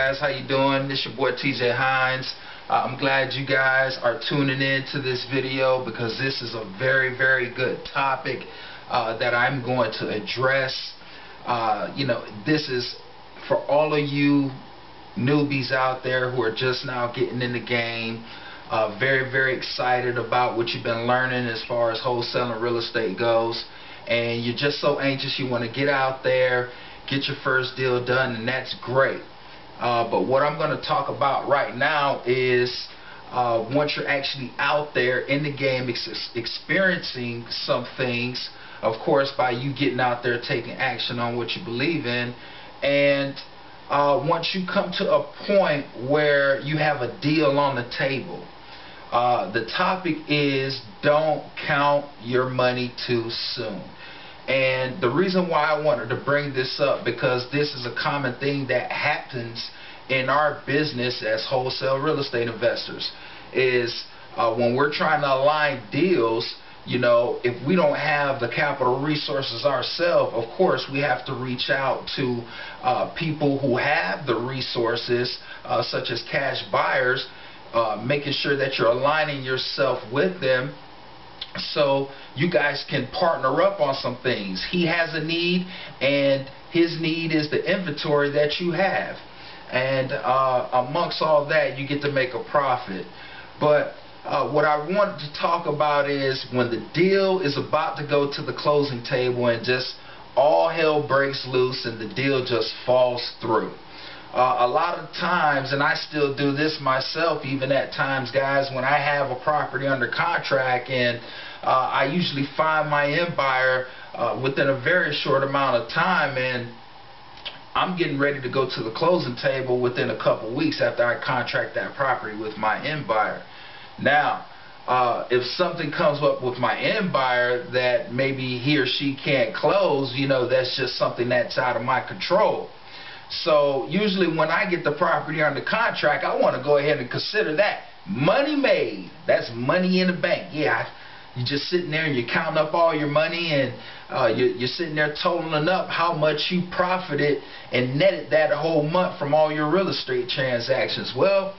guys? How you doing? This your boy TJ Hines. I'm glad you guys are tuning in to this video because this is a very good topic that I'm going to address. This is for all of you newbies out there who are just now getting in the game. Very excited about what you've been learning as far as wholesaling real estate goes, and you're just so anxious you want to get out there, get your first deal done, and that's great. But what I'm going to talk about right now is once you're actually out there in the game experiencing some things, of course by you getting out there taking action on what you believe in, and once you come to a point where you have a deal on the table. The topic is don't count your money too soon. And the reason why I wanted to bring this up, because this is a common thing that happens in our business as wholesale real estate investors, is when we're trying to align deals, if we don't have the capital resources ourselves, of course we have to reach out to people who have the resources, such as cash buyers, making sure that you're aligning yourself with them so you guys can partner up on some things. He has a need, and his need is the inventory that you have, and amongst all that you get to make a profit. But what I wanted to talk about is when the deal is about to go to the closing table and just all hell breaks loose and the deal just falls through. A lot of times, and I still do this myself even at times, guys, when I have a property under contract and I usually find my end buyer within a very short amount of time, and I'm getting ready to go to the closing table within a couple weeks after I contract that property with my end buyer. Now, if something comes up with my end buyer that maybe he or she can't close, that's just something that's out of my control. So usually when I get the property under contract, I want to go ahead and consider that money made. That's money in the bank. Yeah, you're just sitting there and you're counting up all your money, and you're sitting there totaling up how much you profited and netted that whole month from all your real estate transactions. Well,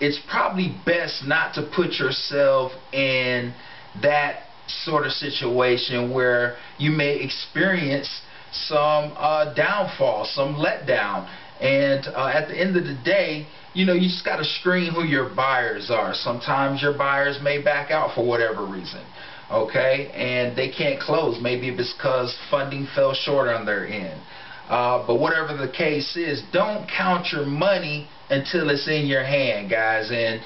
it's probably best not to put yourself in that sort of situation where you may experience some downfall, some letdown, and at the end of the day, you just got to screen who your buyers are. Sometimes your buyers may back out for whatever reason, okay, and they can't close. Maybe it's because funding fell short on their end. But whatever the case is, don't count your money until it's in your hand, guys. And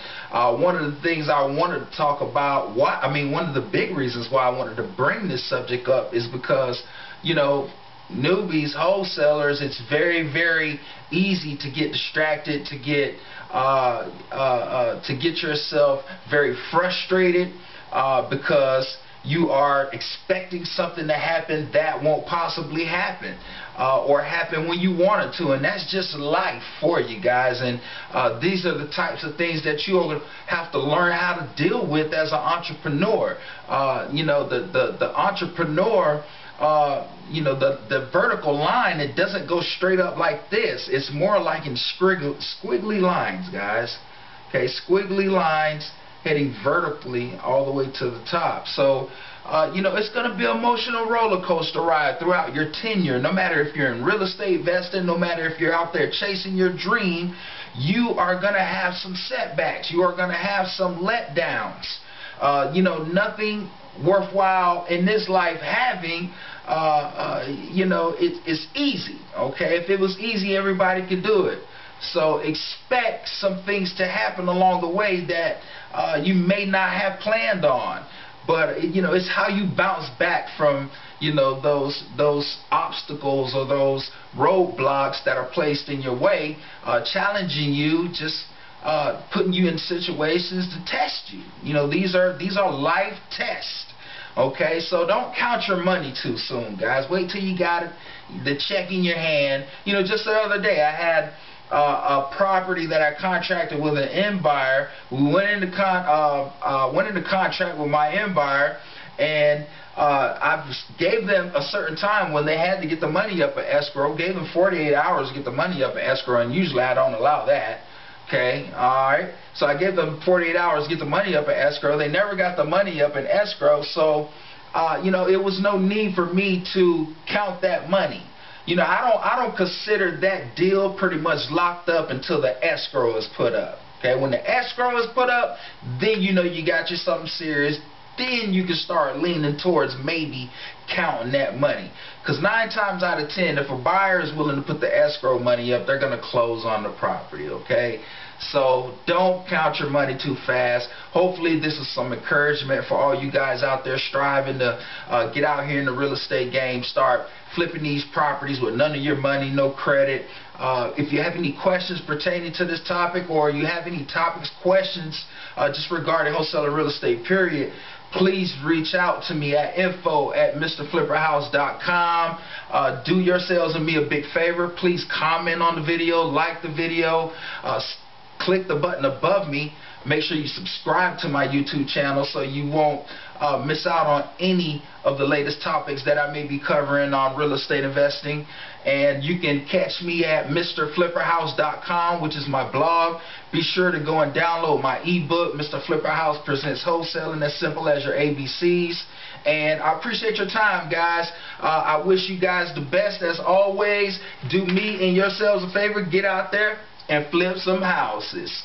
one of the things I wanted to talk about, one of the big reasons why I wanted to bring this subject up is because, newbies, wholesalers, it's very easy to get distracted, to get yourself very frustrated because you are expecting something to happen that won't possibly happen, or happen when you want it to, and that's just life for you guys. And these are the types of things that you're going to have to learn how to deal with as an entrepreneur. The entrepreneur, the vertical line, it doesn't go straight up like this. It's more like in squiggly lines, guys. Okay, squiggly lines heading vertically all the way to the top. So it's going to be an emotional roller coaster ride throughout your tenure. No matter if you're in real estate investing, no matter if you're out there chasing your dream, you are going to have some setbacks. You are going to have some letdowns. Nothing worthwhile in this life having, it's easy. Okay, if it was easy, everybody could do it. So expect some things to happen along the way that you may not have planned on. But it's how you bounce back from those obstacles or those roadblocks that are placed in your way, challenging you, just putting you in situations to test you. These are life tests. Okay, so don't count your money too soon, guys. Wait till you got it, the check in your hand. Just the other day I had a property that I contracted with an end buyer. We went into contract with my end buyer, and I gave them a certain time when they had to get the money up in escrow. Gave them 48 hours to get the money up in escrow, and usually I don't allow that. Okay, alright. So I gave them 48 hours to get the money up in escrow. They never got the money up in escrow, so you know, it was no need for me to count that money. You know, I don't consider that deal pretty much locked up until the escrow is put up. Okay, when the escrow is put up, then you know you got you something serious. Then you can start leaning towards maybe counting that money. Because 9 times out of 10, if a buyer is willing to put the escrow money up, they're going to close on the property, okay? So don't count your money too fast. Hopefully this is some encouragement for all you guys out there striving to get out here in the real estate game, start flipping these properties with none of your money, no credit. If you have any questions pertaining to this topic, or you have any topics, questions just regarding wholesaling real estate, period, please reach out to me at info@mrflipperhouse.com. Do yourselves and me a big favor. Please comment on the video, like the video, click the button above me. Make sure you subscribe to my YouTube channel so you won't miss out on any of the latest topics that I may be covering on real estate investing. And you can catch me at mrflipperhouse.com, which is my blog. Be sure to go and download my ebook, Mr. Flipper House Presents Wholesaling as Simple as Your ABCs. And I appreciate your time, guys. I wish you guys the best as always. Do me and yourselves a favor. Get out there and flip some houses.